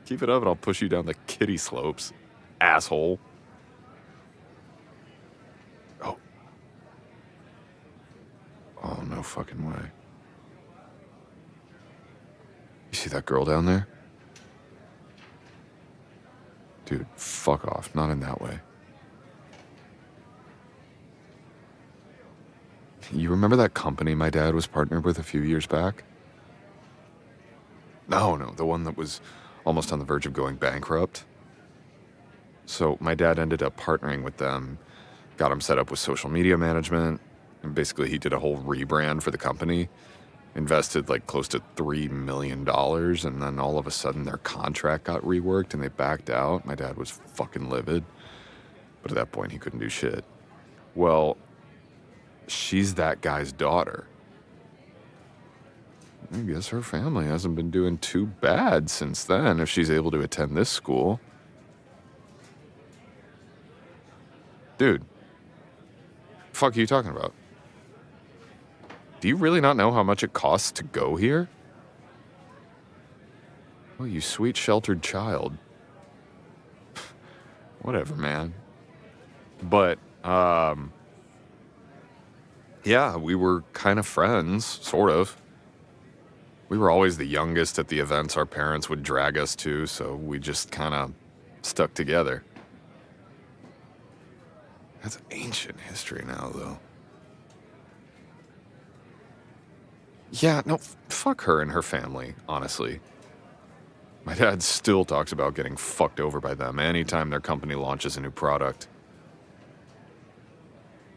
Keep it up and I'll push you down the kiddie slopes, asshole. Oh. Oh, no fucking way. You see that girl down there? Dude, fuck off. Not in that way. You remember that company my dad was partnered with a few years back? No, the one that was almost on the verge of going bankrupt. So my dad ended up partnering with them, got him set up with social media management, and basically he did a whole rebrand for the company, invested like close to $3 million, and then all of a sudden their contract got reworked and they backed out. My dad was fucking livid, but at that point he couldn't do shit. Well, she's that guy's daughter. I guess her family hasn't been doing too bad since then if she's able to attend this school. Dude, fuck are you talking about? Do you really not know how much it costs to go here? Oh, you sweet sheltered child. Whatever, man. But, yeah, we were kind of friends, sort of. We were always the youngest at the events our parents would drag us to, so we just kind of stuck together. That's ancient history now, though. Yeah, no, fuck her and her family, honestly. My dad still talks about getting fucked over by them anytime their company launches a new product.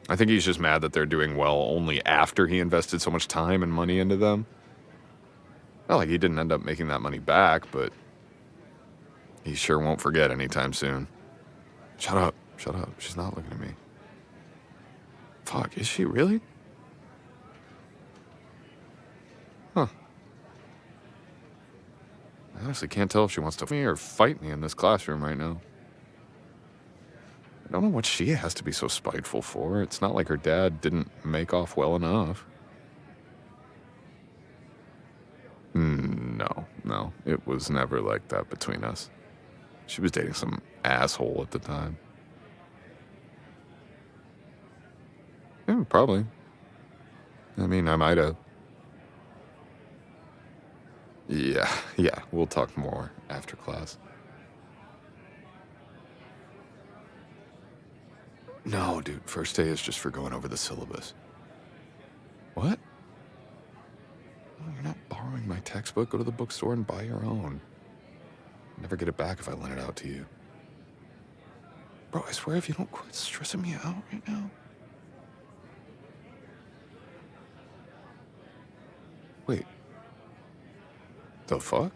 I think he's just mad that they're doing well only after he invested so much time and money into them. Not like he didn't end up making that money back, but he sure won't forget anytime soon. Shut up. She's not looking at me. Fuck, is she really? Huh. I honestly can't tell if she wants to me or fight me in this classroom right now. I don't know what she has to be so spiteful for. It's not like her dad didn't make off well enough. No, it was never like that between us. She was dating some asshole at the time. Yeah, probably. I mean, I might have. Yeah, we'll talk more after class. No, dude, first day is just for going over the syllabus. What? Oh, you're not borrowing my textbook. Go to the bookstore and buy your own. Never get it back if I lend it out to you. Bro, I swear if you don't quit stressing me out right now. Wait. The fuck?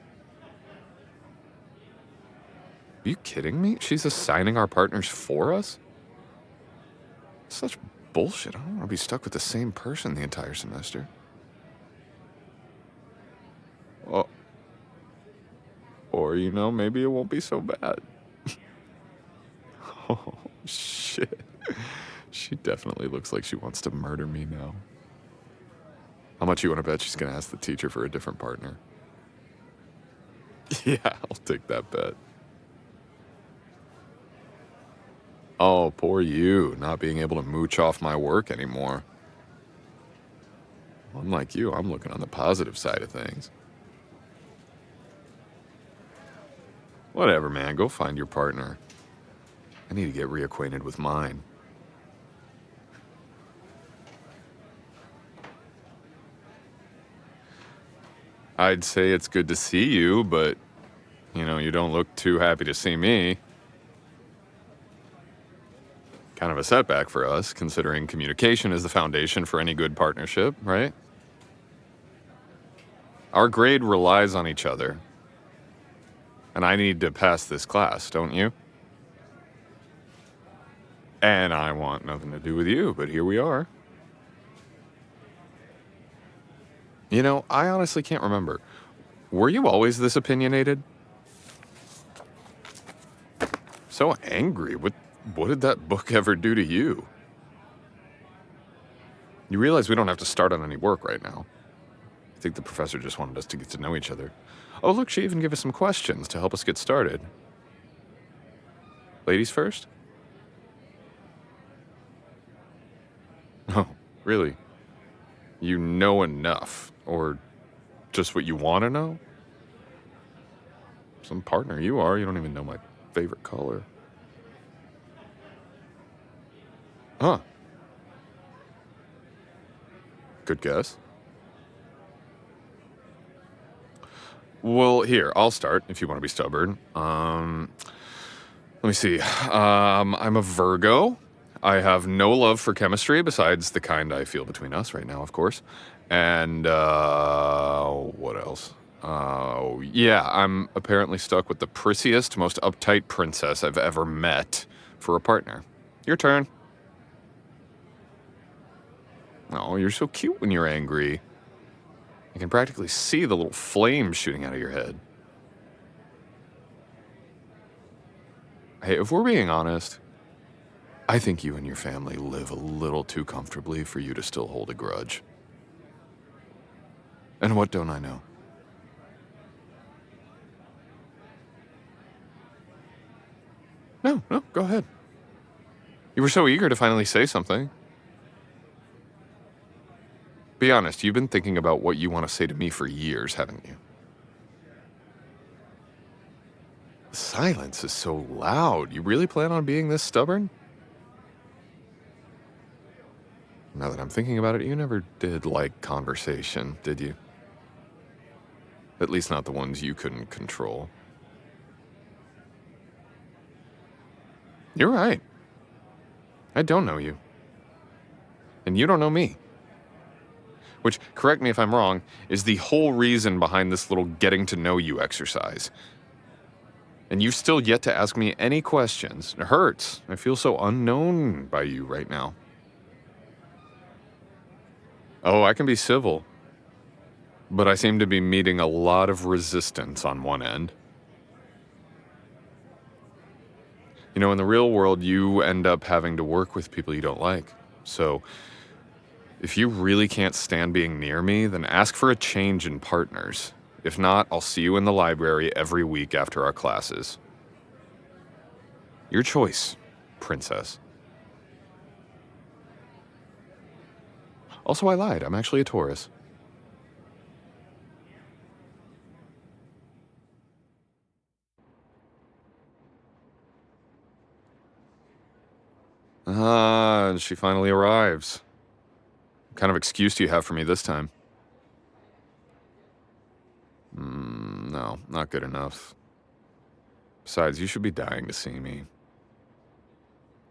Are you kidding me? She's assigning our partners for us? Such bullshit. I don't want to be stuck with the same person the entire semester. Oh. Or, maybe it won't be so bad. Oh, shit. She definitely looks like she wants to murder me now. How much you want to bet she's going to ask the teacher for a different partner? Yeah, I'll take that bet. Oh, poor you, not being able to mooch off my work anymore. Unlike you, I'm looking on the positive side of things. Whatever, man, go find your partner. I need to get reacquainted with mine. I'd say it's good to see you, but, you don't look too happy to see me. Kind of a setback for us, considering communication is the foundation for any good partnership, right? Our grade relies on each other. And I need to pass this class, don't you? And I want nothing to do with you, but here we are. I honestly can't remember. Were you always this opinionated? So angry. What did that book ever do to you? You realize we don't have to start on any work right now. I think the professor just wanted us to get to know each other. Oh, look, she even gave us some questions to help us get started. Ladies first? Oh, really? You know enough? Or just what you want to know? Some partner you are. You don't even know my favorite color. Huh. Good guess. Well, here, I'll start if you want to be stubborn. Let me see. I'm a Virgo. I have no love for chemistry besides the kind I feel between us right now, of course. And, what else? Oh, yeah, I'm apparently stuck with the prissiest, most uptight princess I've ever met for a partner. Your turn. Oh, you're so cute when you're angry. I can practically see the little flames shooting out of your head. Hey, if we're being honest, I think you and your family live a little too comfortably for you to still hold a grudge. And what don't I know? No, go ahead. You were so eager to finally say something. Be honest, you've been thinking about what you want to say to me for years, haven't you? The silence is so loud. You really plan on being this stubborn? Now that I'm thinking about it, you never did like conversation, did you? At least not the ones you couldn't control. You're right. I don't know you. And you don't know me. Which, correct me if I'm wrong, is the whole reason behind this little getting to know you exercise. And you've still yet to ask me any questions. It hurts. I feel so unknown by you right now. Oh, I can be civil. But I seem to be meeting a lot of resistance on one end. You know, in the real world, you end up having to work with people you don't like. So, if you really can't stand being near me, then ask for a change in partners. If not, I'll see you in the library every week after our classes. Your choice, princess. Also, I lied. I'm actually a Taurus. Ah, she finally arrives. What kind of excuse do you have for me this time? No, not good enough. Besides, you should be dying to see me.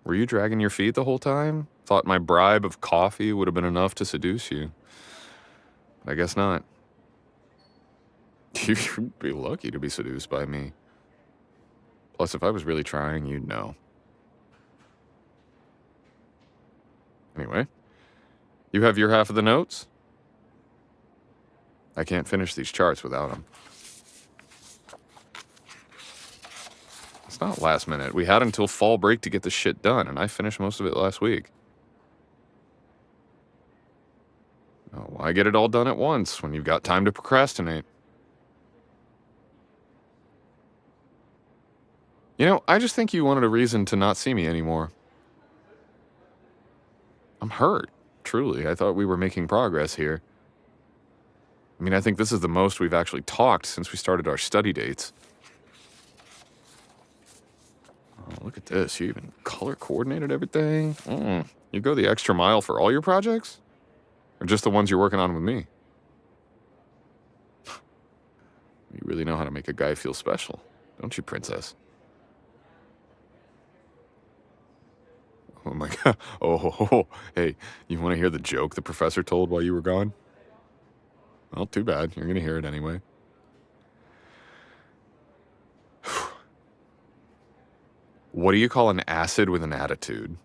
Were you dragging your feet the whole time? Thought my bribe of coffee would have been enough to seduce you. But I guess not. You'd be lucky to be seduced by me. Plus, if I was really trying, you'd know. Anyway, you have your half of the notes? I can't finish these charts without them. It's not last minute. We had until fall break to get this shit done, and I finished most of it last week. Oh, why get it all done at once when you've got time to procrastinate? You know, I just think you wanted a reason to not see me anymore. I'm hurt, truly. I thought we were making progress here. I mean, I think this is the most we've actually talked since we started our study dates. Oh, look at this. You even color coordinated everything. You go the extra mile for all your projects? Or just the ones you're working on with me? You really know how to make a guy feel special, don't you, princess? Oh my god. Oh, hey, you want to hear the joke the professor told while you were gone? Well, too bad. You're going to hear it anyway. What do you call an acid with an attitude?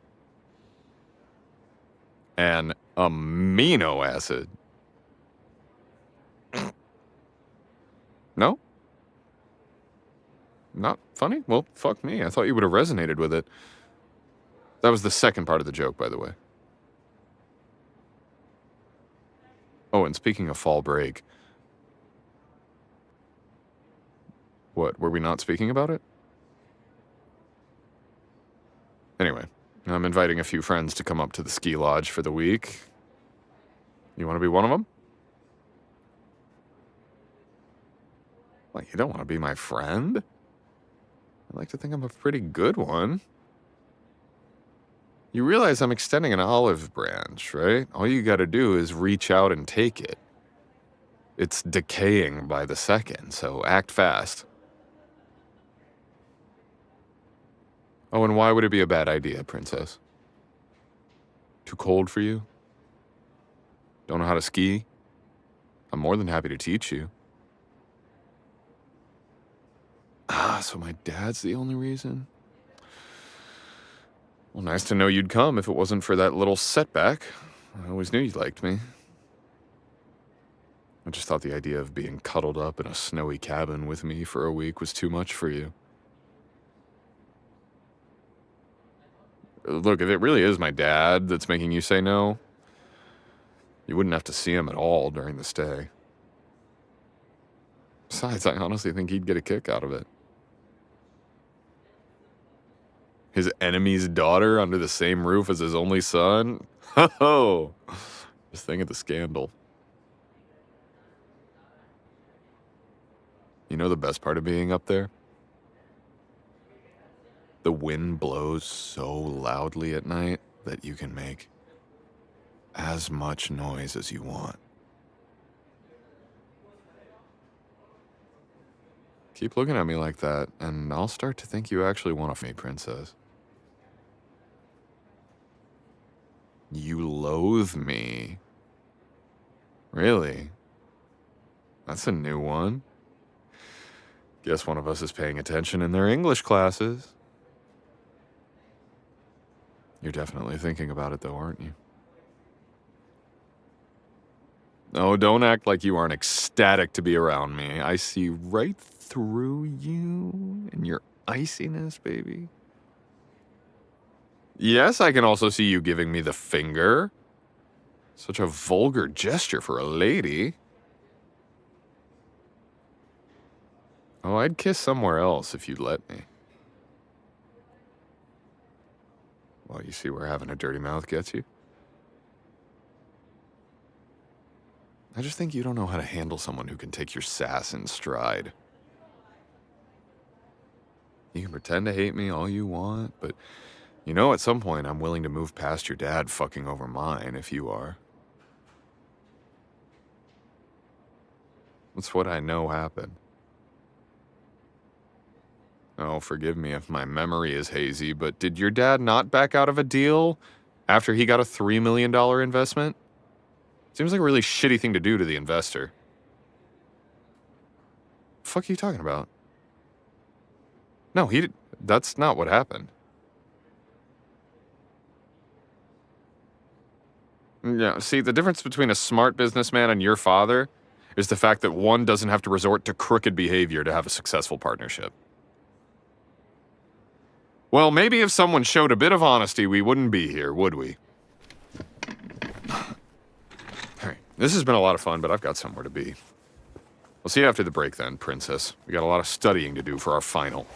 An amino acid. No? Not funny? Well, fuck me. I thought you would have resonated with it. That was the second part of the joke, by the way. Oh, and speaking of fall break, what, were we not speaking about it? Anyway, I'm inviting a few friends to come up to the ski lodge for the week. You want to be one of them? Well, you don't want to be my friend? I like to think I'm a pretty good one. You realize I'm extending an olive branch, right? All you gotta do is reach out and take it. It's decaying by the second, so act fast. Oh, and why would it be a bad idea, princess? Too cold for you? Don't know how to ski? I'm more than happy to teach you. Ah, so my dad's the only reason? Well, nice to know you'd come if it wasn't for that little setback. I always knew you liked me. I just thought the idea of being cuddled up in a snowy cabin with me for a week was too much for you. Look, if it really is my dad that's making you say no, you wouldn't have to see him at all during the stay. Besides, I honestly think he'd get a kick out of it. His enemy's daughter under the same roof as his only son? Oh, just think of the scandal. You know the best part of being up there? The wind blows so loudly at night that you can make as much noise as you want. Keep looking at me like that, and I'll start to think you actually want me, princess. You loathe me. Really? That's a new one. Guess one of us is paying attention in their English classes. You're definitely thinking about it, though, aren't you? Oh, don't act like you aren't ecstatic to be around me. I see right through you and your iciness, baby. Yes, I can also see you giving me the finger. Such a vulgar gesture for a lady. Oh, I'd kiss somewhere else if you'd let me. Well, you see where having a dirty mouth gets you? I just think you don't know how to handle someone who can take your sass in stride. You can pretend to hate me all you want, but you know at some point I'm willing to move past your dad fucking over mine if you are. That's what I know happened. Oh, forgive me if my memory is hazy, but did your dad not back out of a deal after he got a $3 million investment? Seems like a really shitty thing to do to the investor. The fuck are you talking about? No, that's not what happened. Yeah, see, the difference between a smart businessman and your father is the fact that one doesn't have to resort to crooked behavior to have a successful partnership. Well, maybe if someone showed a bit of honesty, we wouldn't be here, would we? All right, this has been a lot of fun, but I've got somewhere to be. We'll see you after the break then, princess. We got a lot of studying to do for our final.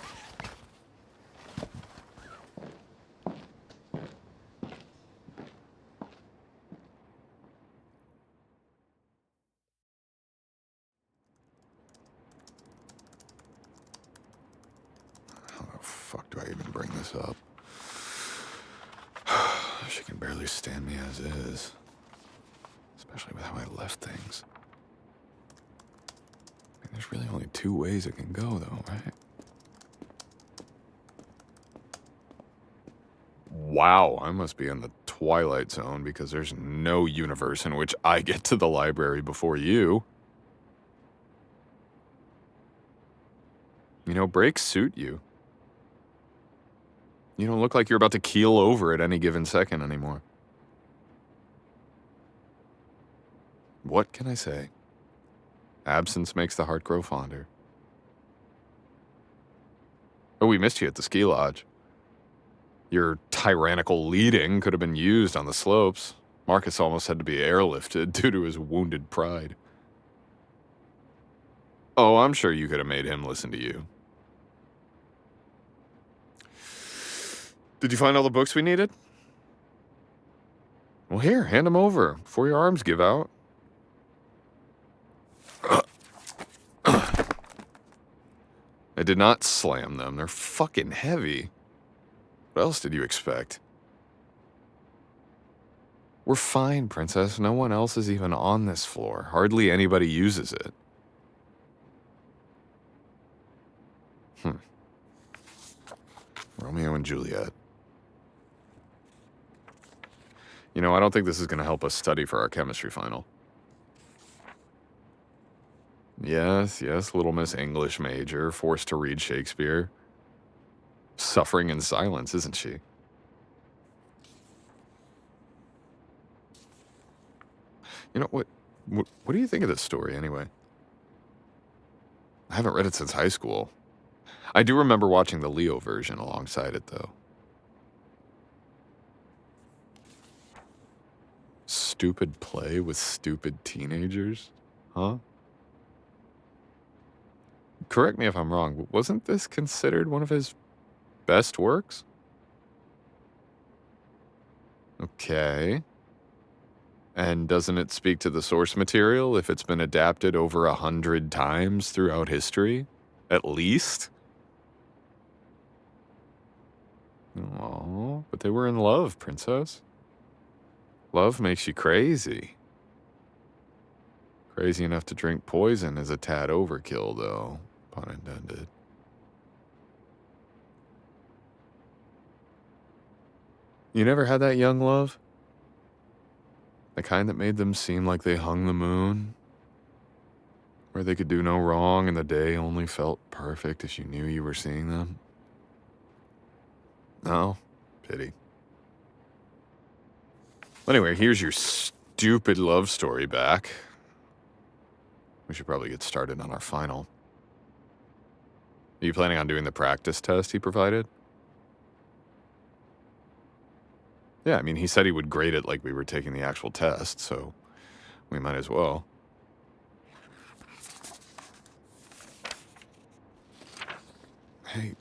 How the fuck do I even bring this up? She can barely stand me as is. Especially with how I left things. I mean, there's really only two ways it can go, though, right? Wow, I must be in the Twilight Zone because there's no universe in which I get to the library before you. You know, breaks suit you. You don't look like you're about to keel over at any given second anymore. What can I say? Absence makes the heart grow fonder. Oh, we missed you at the ski lodge. Your tyrannical leading could have been used on the slopes. Marcus almost had to be airlifted due to his wounded pride. Oh, I'm sure you could have made him listen to you. Did you find all the books we needed? Well, here, hand them over before your arms give out. I did not slam them. They're fucking heavy. What else did you expect? We're fine, Princess. No one else is even on this floor. Hardly anybody uses it. Romeo and Juliet. You know, I don't think this is going to help us study for our chemistry final. Yes, little Miss English major, forced to read Shakespeare. Suffering in silence, isn't she? You know, what do you think of this story, anyway? I haven't read it since high school. I do remember watching the Leo version alongside it, though. Stupid play with stupid teenagers? Huh? Correct me if I'm wrong, but wasn't this considered one of his best works? Okay. And doesn't it speak to the source material if it's been adapted over 100 times throughout history? At least? Oh, but they were in love, Princess. Love makes you crazy. Crazy enough to drink poison is a tad overkill, though. Pun intended. You never had that young love? The kind that made them seem like they hung the moon? Where they could do no wrong and the day only felt perfect if you knew you were seeing them? No? Pity. Anyway, here's your stupid love story back. We should probably get started on our final. Are you planning on doing the practice test he provided? Yeah, I mean, he said he would grade it like we were taking the actual test, so we might as well. Hey,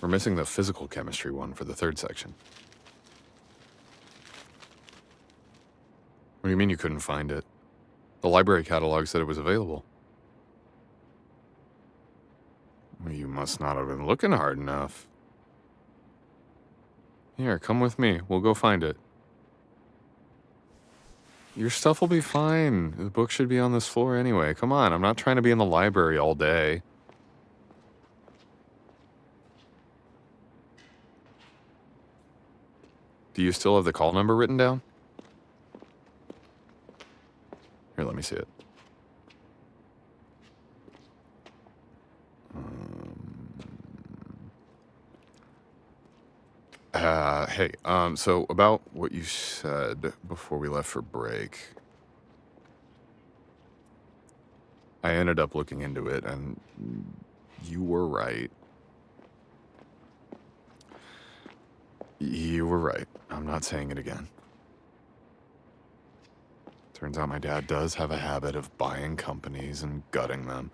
we're missing the physical chemistry one for the third section. What do you mean you couldn't find it? The library catalog said it was available. Well, you must not have been looking hard enough. Here, come with me. We'll go find it. Your stuff will be fine. The book should be on this floor anyway. Come on, I'm not trying to be in the library all day. Do you still have the call number written down? Here, let me see it. Hey, so about what you said before we left for break. I ended up looking into it, and you were right. You were right. I'm not saying it again. Turns out my dad does have a habit of buying companies and gutting them.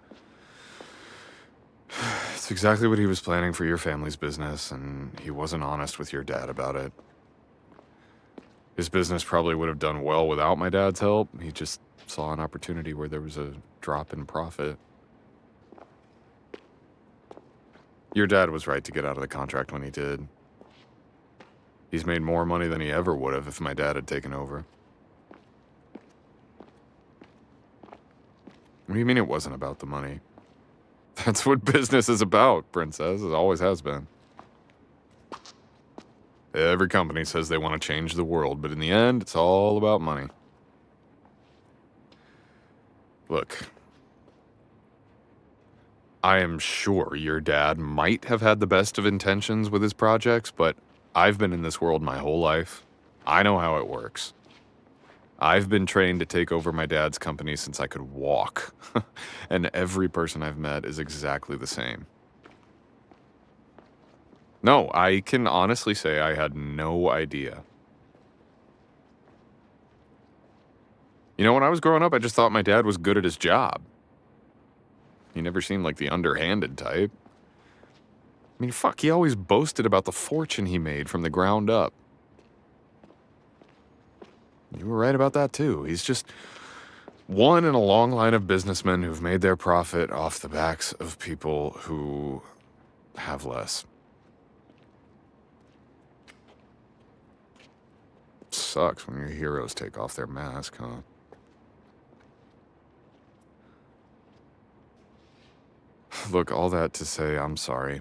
It's exactly what he was planning for your family's business, and he wasn't honest with your dad about it. His business probably would have done well without my dad's help. He just saw an opportunity where there was a drop in profit. Your dad was right to get out of the contract when he did. He's made more money than he ever would have if my dad had taken over. What do you mean it wasn't about the money? That's what business is about, Princess. It always has been. Every company says they want to change the world, but in the end, it's all about money. Look, I am sure your dad might have had the best of intentions with his projects, but I've been in this world my whole life. I know how it works. I've been trained to take over my dad's company since I could walk, and every person I've met is exactly the same. No, I can honestly say I had no idea. You know, when I was growing up, I just thought my dad was good at his job. He never seemed like the underhanded type. I mean, fuck, he always boasted about the fortune he made from the ground up. You were right about that, too. He's just one in a long line of businessmen who've made their profit off the backs of people who have less. Sucks when your heroes take off their mask, huh? Look, all that to say, I'm sorry.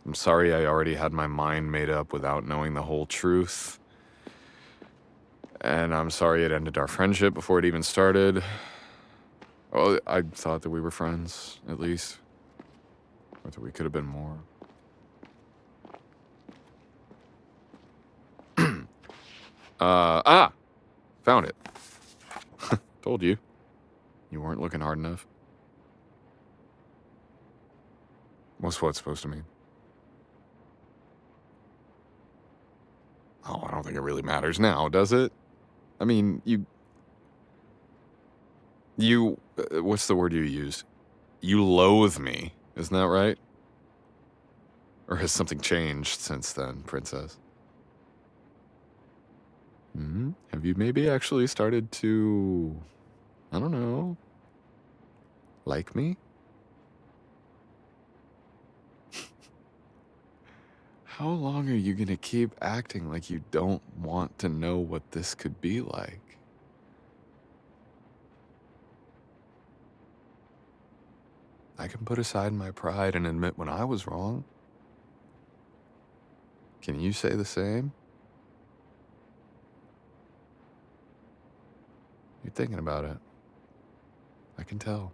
I'm sorry I already had my mind made up without knowing the whole truth. And I'm sorry it ended our friendship before it even started. Well, I thought that we were friends, at least. Or that we could have been more. Found it. Told you. You weren't looking hard enough. What's what supposed to mean? Oh, I don't think it really matters now, does it? I mean, what's the word you used? You loathe me, isn't that right? Or has something changed since then, princess? Have you maybe actually started to, I don't know, like me? How long are you gonna keep acting like you don't want to know what this could be like? I can put aside my pride and admit when I was wrong. Can you say the same? You're thinking about it. I can tell.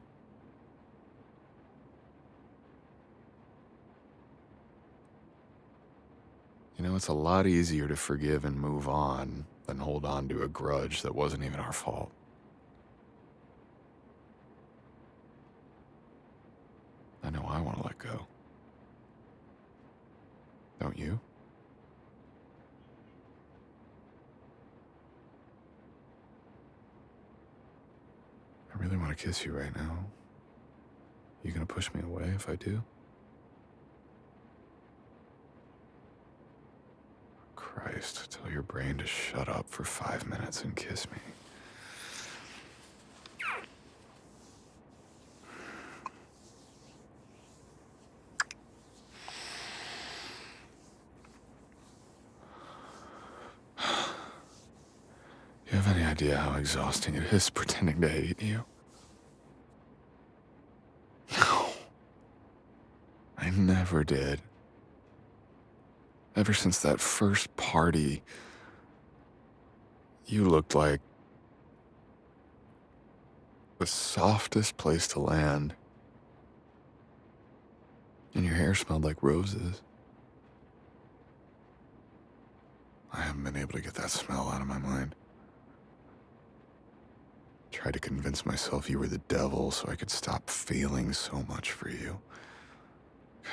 You know, it's a lot easier to forgive and move on than hold on to a grudge that wasn't even our fault. I know I want to let go. Don't you? I really want to kiss you right now. You gonna push me away if I do? Christ, tell your brain to shut up for 5 minutes and kiss me. You have any idea how exhausting it is pretending to hate you? No. I never did. Ever since that first party, you looked like the softest place to land. And your hair smelled like roses. I haven't been able to get that smell out of my mind. Tried to convince myself you were the devil so I could stop feeling so much for you.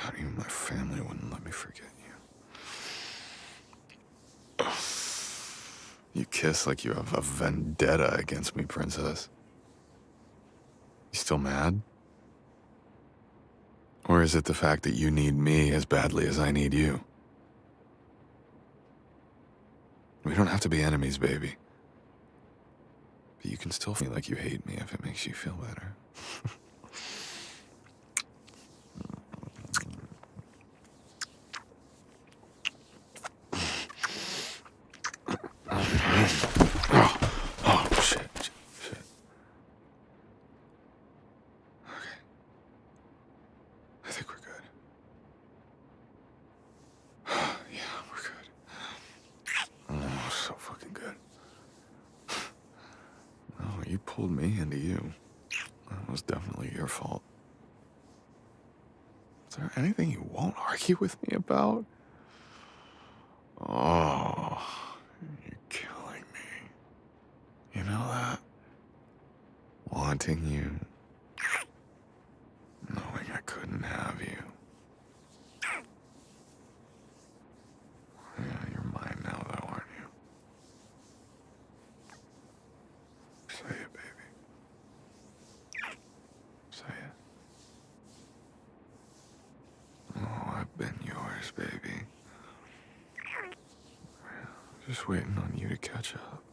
God, even my family wouldn't let me forget you. You kiss like you have a vendetta against me, princess. You still mad? Or is it the fact that you need me as badly as I need you? We don't have to be enemies, baby. But you can still feel like you hate me if it makes you feel better. Oh, shit. Okay. I think we're good. Yeah, we're good. Oh, so fucking good. Oh, you pulled me into you. That was definitely your fault. Is there anything you won't argue with me about? Oh, you're killing me. You know that? Wanting you, knowing I couldn't have you. Just waiting on you to catch up.